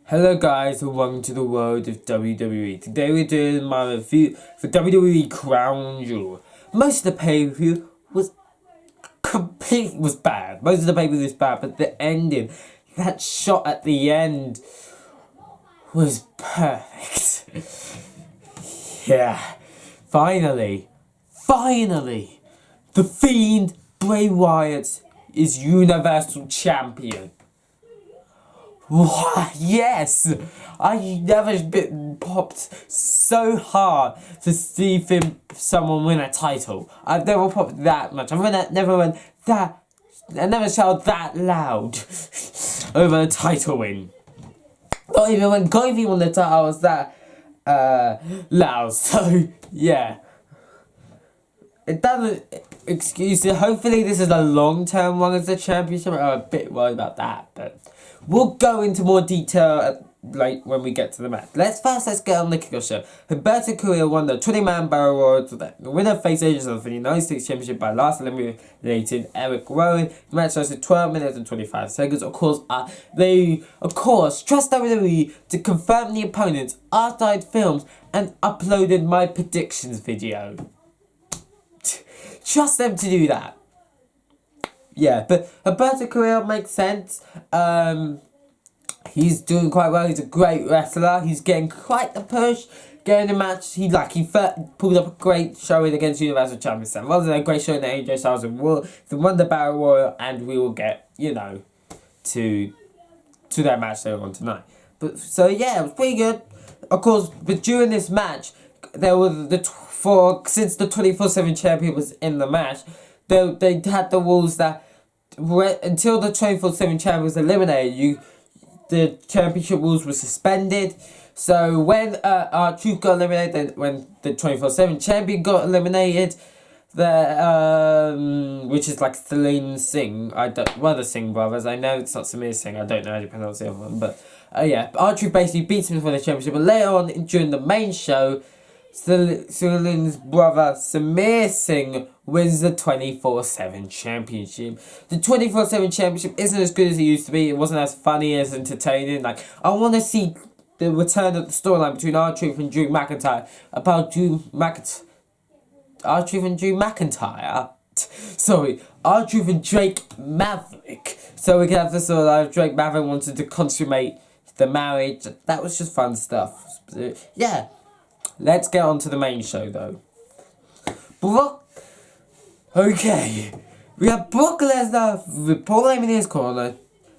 Hello guys and welcome to the world of WWE. Today we're doing my review for WWE Crown Jewel. Most of the pay-per-view was bad. Most of the pay-per-view was bad, but the ending, that shot at the end was perfect. Yeah. Finally, the Fiend Bray Wyatt is Universal Champion. What? Yes! I never been popped so hard to see someone win a title. I've never popped that much. I never shouted that loud over a title win. Not even when Kofi won the title I was that loud. So yeah. It doesn't excuse it. Hopefully this is a long-term one as the championship. I'm a bit worried about that, but we'll go into more detail when we get to the match. Let's get on the kickoff show. Humberto Carrillo won the 20-man Battle Royal. The winner faced Agents of the United States Championship by last eliminated Eric Rowan. The match lasted 12 minutes and 25 seconds. Of course, they trust WWE to confirm the opponents after I'd filmed and uploaded my predictions video. Trust them to do that. Yeah, but Humberto Carrillo makes sense. He's doing quite well. He's a great wrestler. He's getting quite the push. Getting the match. He pulled up a great showing against Universal Champion. Wasn't a great showing that AJ Styles and won the Battle Royal, and we will get to that match later on tonight. But so yeah, it was pretty good. Of course, but during this match, there was since the 24/7 champion was in the match, they had the rules that until the 24/7 champion was eliminated, the championship rules were suspended. So when R-Truth got eliminated, then when the 24/7 champion got eliminated, which is like Celine Singh, the Singh brothers. I know it's not Samir Singh. I don't know how to pronounce the other one, but yeah, R-Truth basically beats him for the championship. But later on during the main show, Celine's brother Samir Singh wins the 24/7 championship. The 24/7 championship isn't as good as it used to be. It wasn't as funny, as entertaining. Like, I want to see the return of the storyline between R-Truth and Drew McIntyre. R-Truth and Drew McIntyre? Sorry, R-Truth and Drake Maverick. So we can have the storyline of Drake Maverick wanted to consummate the marriage. That was just fun stuff. Yeah. Let's get on to the main show, though. Okay. We have Brock Lesnar with Paul Heyman in his corner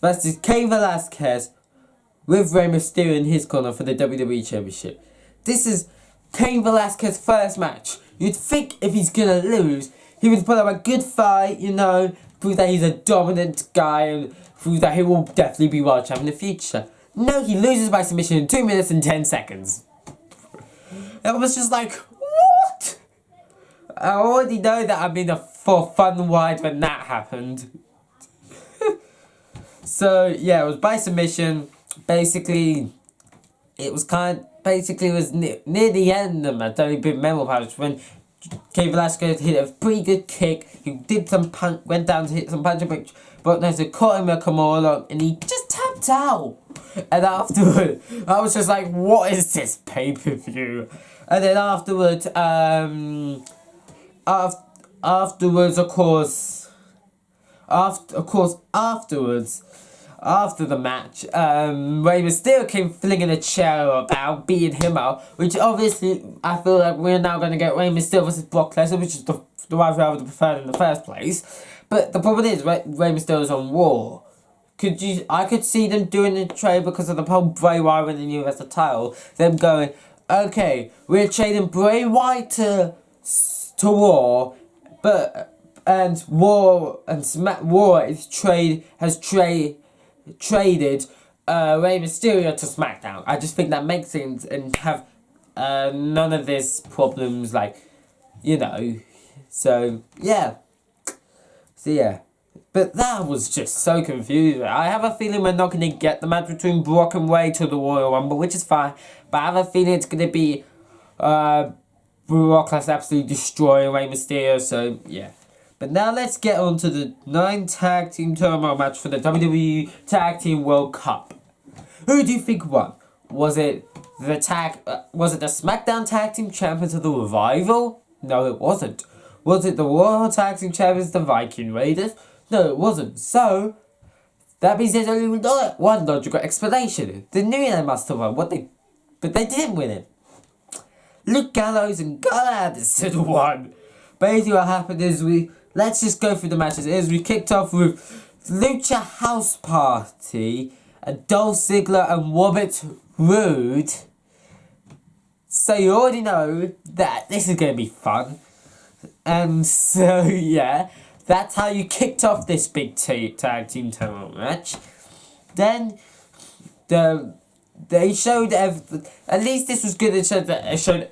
versus Cain Velasquez with Rey Mysterio in his corner for the WWE Championship. This is Cain Velasquez's first match. You'd think if he's gonna lose, he would put up a good fight, prove that he's a dominant guy and prove that he will definitely be world champion in the future. No, he loses by submission in 2 minutes and 10 seconds. I was just like, what? I already know that I'm in a for fun wide when that happened. So yeah, it was by submission. Basically, it was near the end of the match. Only big memorable part when Cain Velasquez hit a pretty good kick. He did some punch, went down to hit some punch, but Lesnar caught him a Kimura, and he just tapped out. And afterward, I was just like, what is this pay-per-view? And then afterwards, afterwards, after the match, Rey Mysterio came flinging a chair about, beating him out, which obviously, I feel like we're now going to get Rey Mysterio versus Brock Lesnar, which is the rivalry I would have preferred in the first place. But the problem is, Rey Mysterio's on Raw. I could see them doing the trade because of the whole Bray Wyatt winning the Universal title. Them going, okay, we're trading Bray Wyatt to Raw, and Raw has traded Rey Mysterio to SmackDown. I just think that makes sense and have none of this problems, So yeah. But that was just so confusing. I have a feeling we're not going to get the match between Brock and Rey to the Royal Rumble, which is fine. But I have a feeling it's going to be Brock has absolutely destroying Rey Mysterio. So, yeah. But now let's get on to the 9 tag team turmoil match for the WWE Tag Team World Cup. Who do you think won? Was it the SmackDown Tag Team Champions of the Revival? No, it wasn't. Was it the Raw Tag Team Champions, the Viking Raiders? No, it wasn't. So that means there's only one logical explanation. The New Year must have won. But they didn't win it. Luke Gallows and Gunnar Anderson won. Basically what happened is let's just go through the matches. We kicked off with Lucha House Party and Dolph Ziggler and Robert Roode. So you already know that this is going to be fun. And so yeah, that's how you kicked off this big tag team tournament match. Then they showed at least this was good. It showed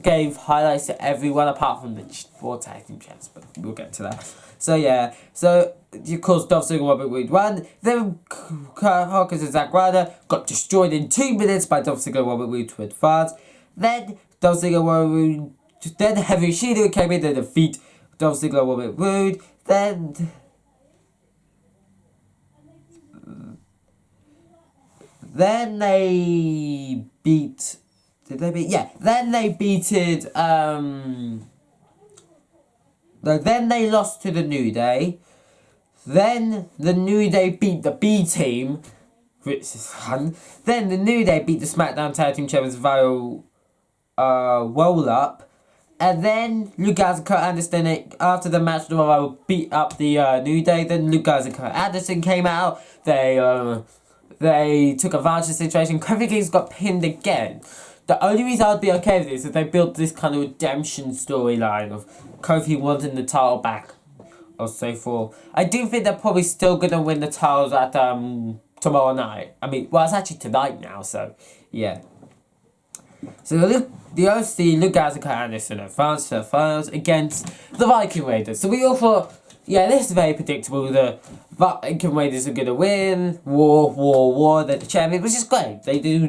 gave highlights to everyone apart from the 4 tag team champs, but we'll get to that. So yeah, of course Dolph Ziggler and Robert Roode won. Then Kurt Hawkins and Zack Ryder got destroyed in 2 minutes by Dolph Ziggler and Robert Roode to advance. Then Dolph Ziggler and Robert Roode. Then Heavy Shield came in to defeat Dolph Ziggler and Robert Roode. Then they beat. Did they beat? Yeah. Then they beated. No, then they lost to the New Day. Then the New Day beat the B Team, which is fun. Then the New Day beat the SmackDown Tag Team Champions via roll up. And then Luke Gallows and Kurt Anderson, after the match, beat up the New Day. Then Luke Gallows and Kurt Anderson came out. They took advantage of the situation. Kofi Kingston got pinned again. The only reason I would be okay with this is they built this kind of redemption storyline of Kofi wanting the title back, or so forth. I do think they're probably still going to win the titles at tomorrow night. I mean, well, it's actually tonight now, so yeah. So the OC, Luke Gallows and Kurt Anderson advanced to the finals against the Viking Raiders. So we all thought, yeah, this is very predictable. The Viking Raiders are going to win. War, they're the champions, which is great. They do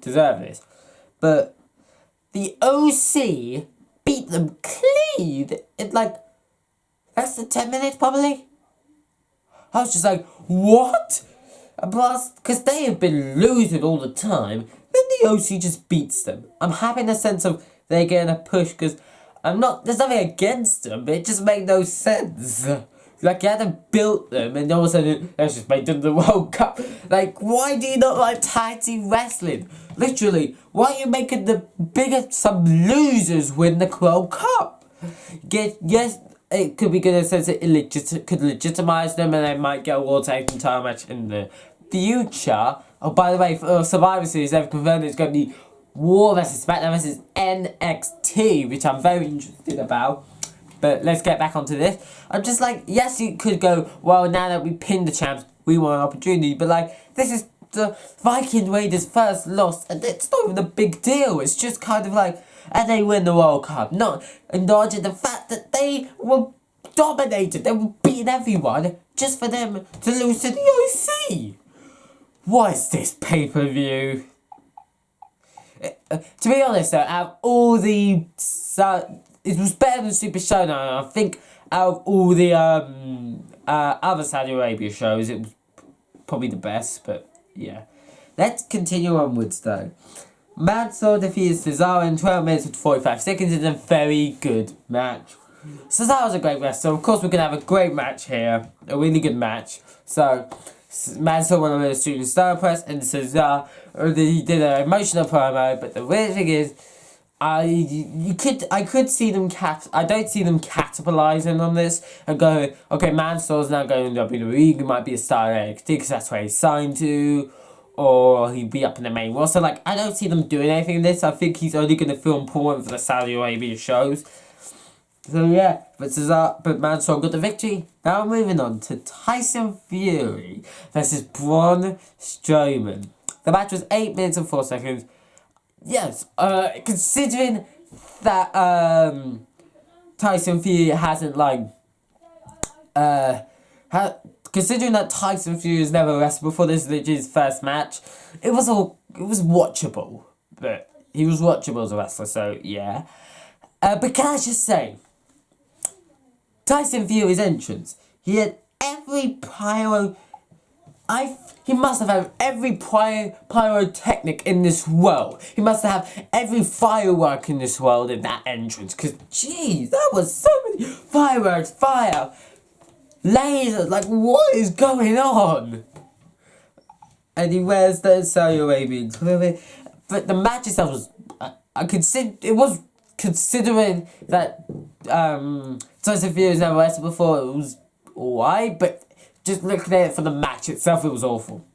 deserve this. But the OC beat them clean in like less than 10 minutes, probably. I was just like, what? And plus, because they have been losing all the time, then the OC just beats them. I'm happy in the sense of they're getting a push, because there's nothing against them, but it just made no sense. Like, you hadn't built them, and all of a sudden, let's just make them the World Cup. Like, why do you not like tag team wrestling? Literally, why are you making some losers win the World Cup? Yes, it could be good in the sense that it could legitimize them, and they might get a World Tag Team title match in the future. Oh, by the way, for Survivor Series, they've confirmed it's going to be War vs. SmackDown vs. NXT, which I'm very interested about. But let's get back onto this. I'm just like, yes, you could go, well, now that we pinned the champs, we want an opportunity. But like, this is the Viking Raiders' first loss, and it's not even a big deal. It's just kind of like, and they win the World Cup. Not acknowledging the fact that they were dominated. They were beating everyone just for them to lose to the OC. What is this pay-per-view? To be honest, though, out of all the... it was better than Super Showdown. I think out of all the other Saudi Arabia shows, it was probably the best, but yeah. Let's continue onwards, though. Mansoor defeated Cesaro in 12 minutes and 45 seconds in a very good match. Cesaro's a great wrestler. Of course, we're going to have a great match here. A really good match. So... Mansoor won the student star press, and Cesaro, he did an emotional promo, but the weird thing is, I could see them I don't see them capitalizing on this and going, okay, Mansoor's now going to WWE, he might be a star at NXT because that's where he's signed to, or he'd be up in the main roster. Like, I don't see them doing anything in this. I think he's only going to feel important for the Saudi Arabia shows. So yeah, but Mansoor got the victory. Now we're moving on to Tyson Fury versus Braun Strowman. The match was 8 minutes and 4 seconds. Yes, considering that Tyson Fury hasn't considering that Tyson Fury has never wrestled before, this is his first match. It was watchable, but he was watchable as a wrestler. So yeah, but can I just say, Tyson Fury's entrance, he had every He must have had every pyrotechnic in this world. He must have every firework in this world in that entrance. Because, jeez, that was so many fireworks, fire, lasers. Like, what is going on? And he wears the Saudi Arabian clothing. But the match itself was, considering that Tyson Fury has never wrestled before, it was alright, but just looking at it for the match itself, it was awful.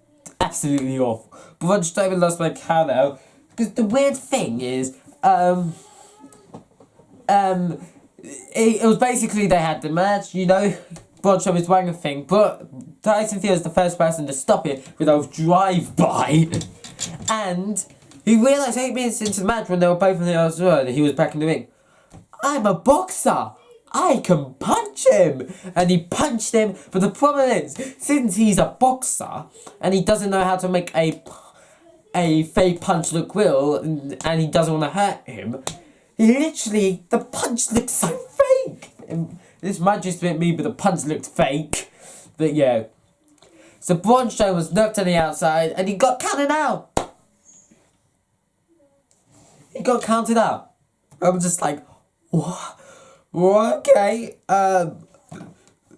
Absolutely awful. But Braun Strowman lost by KO. Because the weird thing is, it was basically they had the match, you know, Braun Strowman's wearing a thing, but Tyson Fury was the first person to stop it with a drive-by. And he realised 8 minutes into the match when they were both on the outside that he was back in the ring. I'm a boxer. I can punch him. And he punched him. But the problem is, since he's a boxer and he doesn't know how to make a fake punch look real, and he doesn't want to hurt him, the punch looks so fake. And this might just be me, but the punch looked fake. But yeah. So Braun Strowman was knocked on the outside and he got counted out. He got counted out. I'm just like, what? Okay.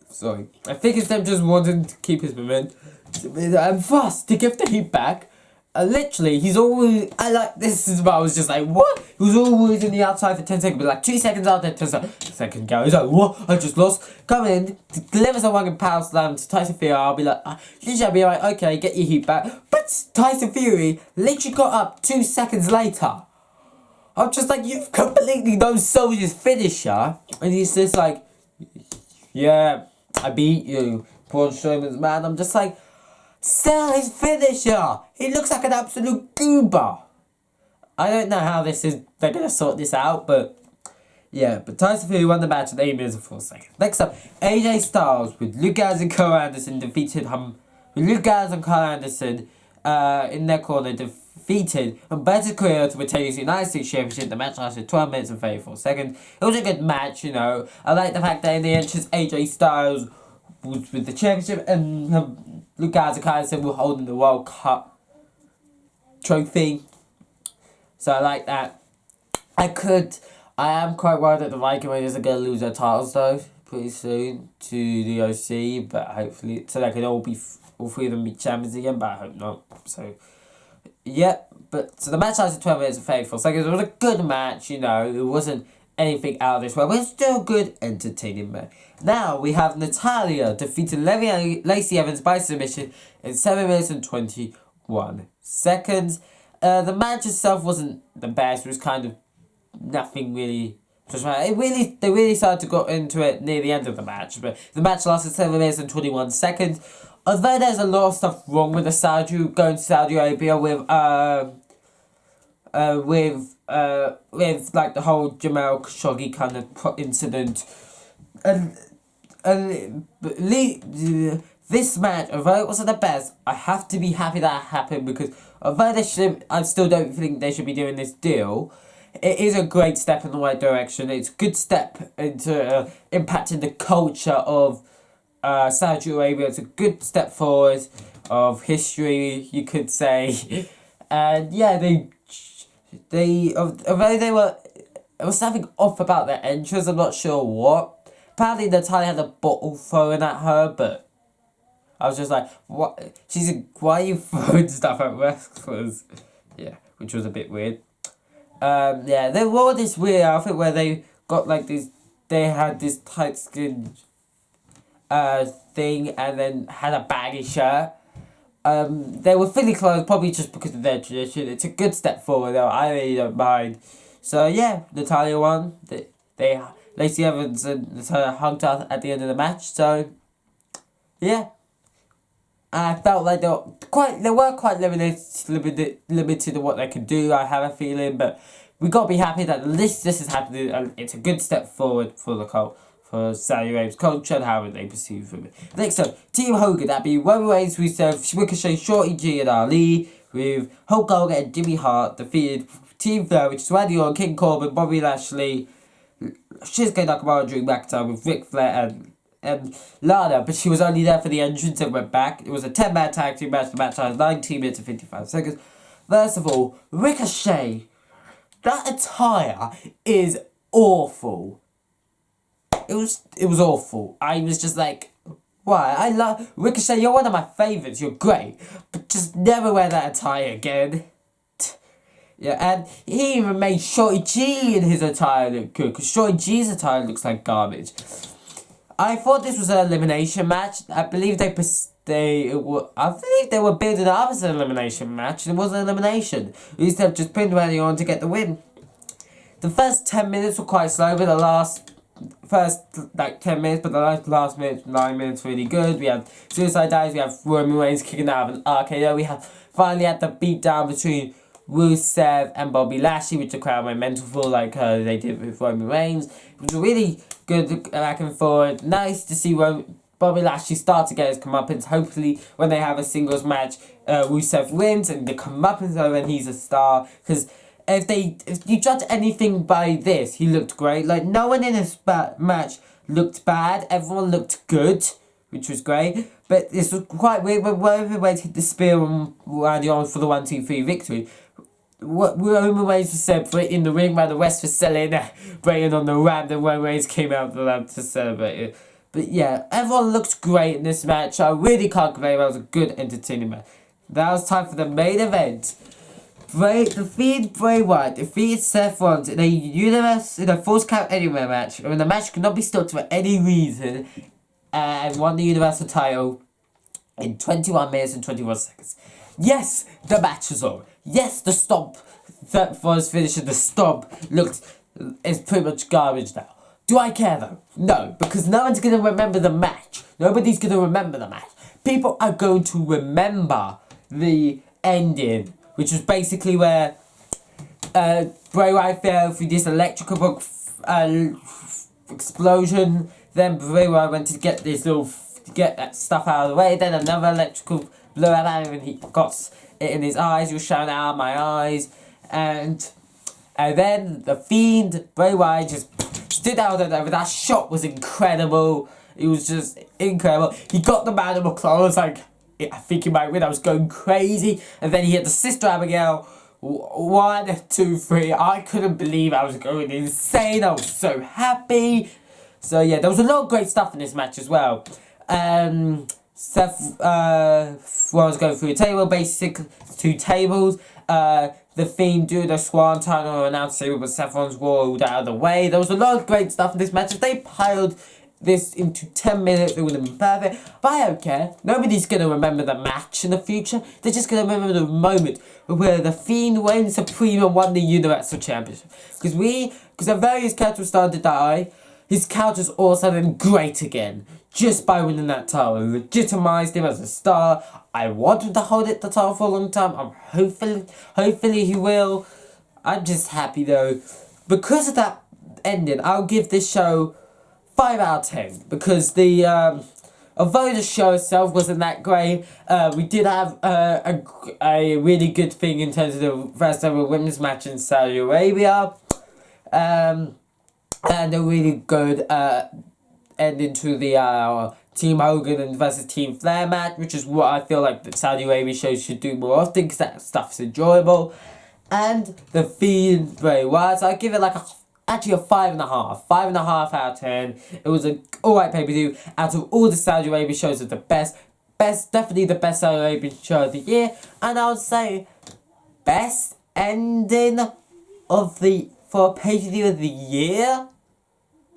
Sorry. I think it's them just wanting to keep his momentum fast to give the heat back. Literally, he's always. This is what I was just like, what? He was always in the outside for 10 seconds, but like 2 seconds out there, 10 seconds go. He's like, what? I just lost. Come in, delivers a one power slam to Tyson Fury. I'll be like, usually I'll be like, okay, get your heat back. But Tyson Fury literally got up 2 seconds later. I'm just like, you've completely no-sold his finisher. And he's just like, yeah, I beat you, Braun Strowman's man. I'm just like, sell his finisher. He looks like an absolute goober. I don't know how they're going to sort this out, but yeah. But Tyson Fury won the match in 8 minutes and 4 seconds. Next up, AJ Styles with Luke Gallows and Carl Anderson defeated him. With Luke Gallows and Carl Anderson in their corner defeated Humberto Carrillo to retain his United States Championship. The match lasted 12 minutes and 34 seconds. It was a good match, you know. I like the fact that in the entrance, AJ Styles was with the championship and Luke Gallows and Carl Anderson were holding the World Cup trophy. So I like that. I am quite worried that the Viking Raiders are going to lose their titles though pretty soon to the OC, but hopefully, so they can all three of them be champions again, but I hope not. So yeah, so the match lasted 12 minutes and 34 seconds. It was a good match, you know. It wasn't anything out of this world, but it's still a good, entertaining match. Now we have Natalya defeated Lacey Evans by submission in 7 minutes and 21 seconds. The match itself wasn't the best. It was kind of nothing really. They really started to go into it near the end of the match, but the match lasted 7 minutes and 21 seconds. Although there's a lot of stuff wrong with going to Saudi Arabia with like the whole Jamal Khashoggi kind of incident, and this match, although it wasn't the best, I have to be happy that it happened, because although I still don't think they should be doing this deal. It is a great step in the right direction. It's a good step into impacting the culture of Saudi Arabia. It's a good step forward of history, you could say. And yeah, although there was something off about their entrance, I'm not sure what. Apparently Natalya had a bottle thrown at her, but I was just like, what? She's like, why are you throwing stuff at wrestlers? Yeah, which was a bit weird. Yeah, they wore this weird outfit where they got like this, they had this tight skin thing and then had a baggy shirt. They were fully clothed probably just because of their tradition. It's a good step forward though, I really don't mind. So yeah, Natalya won. Lacey Evans and Natalya hugged out at the end of the match, so yeah. I felt like they were quite limited to what they could do, I have a feeling, but we got to be happy that this is happening, and it's a good step forward for for Saudi Arabia's culture and how they perceive it. Next up, Team Hogan, that'd be Roman Reigns, Rusev, Ricochet, Shorty G and Ali, with Hulk Hogan and Jimmy Hart defeated Team Flair, which is Randy Orton, King Corbin, Bobby Lashley, Shinsuke Nakamura, Drew McIntyre with Ric Flair and Lana, but she was only there for the entrance and went back. It was a 10-man tag team match. The match had 19 minutes and 55 seconds. First of all, Ricochet. That attire is awful. It was awful. I was just like, why? I love Ricochet. You're one of my favorites. You're great, but just never wear that attire again. Yeah, and he even made Shorty G in his attire look good, because Shorty G's attire looks like garbage. I thought this was an elimination match. I believe they were building up as an elimination match, and it was an elimination. Instead of just putting Randy on to get the win. The first 10 minutes were quite slow, but the first 10 minutes, but the last 9 minutes really good. We have Suicide Dives, we have Roman Reigns kicking out of an RKO. We have finally had the beatdown between Rusev and Bobby Lashley, which the crowd went mental for, like they did with Roman Reigns. It was really good back and forth. Nice to see Bobby Lashley start to get his comeuppance. Hopefully, when they have a singles match, Rusev wins and the comeuppance over and he's a star. Because if you judge anything by this, he looked great. Like, no one in this match looked bad. Everyone looked good, which was great. But this was quite weird when Roman Reigns hit the spear on Randy Orton for the 1-2-3 victory. Roman Reigns was celebrating in the ring while the rest was celebrating on the ramp, and Roman Reigns came out of the ramp to celebrate it. But yeah, everyone looked great in this match. I really can't complain. It was a good, entertaining match. Now it's time for the main event. The Fiend Bray Wyatt defeated Seth Rollins in a Falls Count Anywhere match, when the match could not be stopped for any reason, and won the Universal title in 21 minutes and 21 seconds. Yes, the match was on. Yes, the stomp that was finished, the stomp is pretty much garbage now. Do I care though? No, because no one's going to remember the match. Nobody's going to remember the match. People are going to remember the ending, which was basically where Bray Wyatt fell through this electrical explosion. Then Bray Wyatt went to get get that stuff out of the way. Then another electrical blew out at him, and he got it in his eyes. He was shouting out of my eyes, and then the Fiend Bray Wyatt just stood out there. That shot was incredible. It was just incredible. He got the man in the claws, like, I think he might win. I was going crazy, and then he hit the Sister Abigail. 1, 2, 3. I couldn't believe I was going insane. I was so happy. So yeah, there was a lot of great stuff in this match as well. Seth was going through a table, basically 2 tables. The Fiend do the Swanton or announce table, but Seth Rollins rolled out of the way. There was a lot of great stuff in this match. If they piled this into 10 minutes, it would have been perfect. But I don't care. Nobody's going to remember the match in the future. They're just going to remember the moment where the Fiend went supreme and won the Universal Championship. Because the various characters started to die, his character's all of a sudden great again. Just by winning that title. It legitimized him as a star. I want him to hold the title for a long time. Hopefully he will. I'm just happy though. Because of that ending, I'll give this show 5 out of 10. Because although the show itself wasn't that great, we did have a really good thing in terms of the first ever women's match in Saudi Arabia. And a really good ending to the Team Hogan versus Team Flair match, which is what I feel like the Saudi Arabia shows should do more often, because that stuff's enjoyable. And the Fiend Bray Wyatt, so I give it like actually a 5.5. 5.5 out of 10. It was an alright pay-per-view. Out of all the Saudi Arabia shows, it's the best, definitely the best Saudi Arabia show of the year. And I would say best ending for a pay-per-view of the year.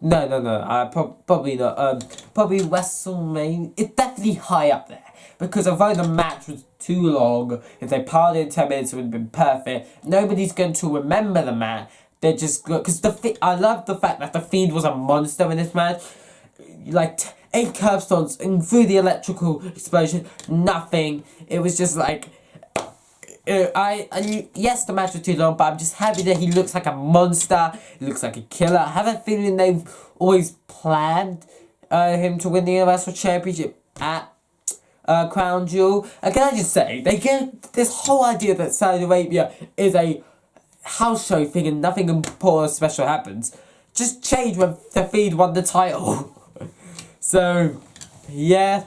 No. Probably not. Probably WrestleMania. It's definitely high up there. Because although the match was too long, if they piled it in 10 minutes, it would have been perfect. Nobody's going to remember the match. They're just... Because I love the fact that the Fiend was a monster in this match. Like, 8 curbstones, and through the electrical explosion, nothing. It was just like... yes, the match was too long, but I'm just happy that he looks like a monster. He looks like a killer. I have a feeling they've always planned him to win the Universal Championship at Crown Jewel. And can I just say, they get this whole idea that Saudi Arabia is a house show thing and nothing important or special happens. Just change when the Fiend won the title. So, yeah.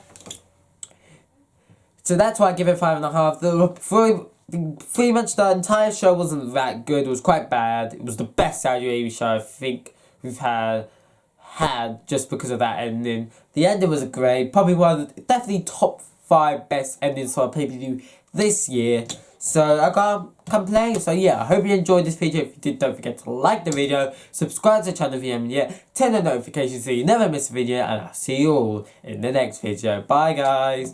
So that's why I give it 5.5. Pretty much the entire show wasn't that good. It was quite bad. It was the best WWE show I think we've had just because of that ending. The ending was great. Probably one of the, definitely top 5 best endings for a pay-per-view this year. So I can't complain. So yeah, I hope you enjoyed this video. If you did, don't forget to like the video, subscribe to the channel if you haven't yet, turn on notifications so you never miss a video, and I'll see you all in the next video. Bye guys.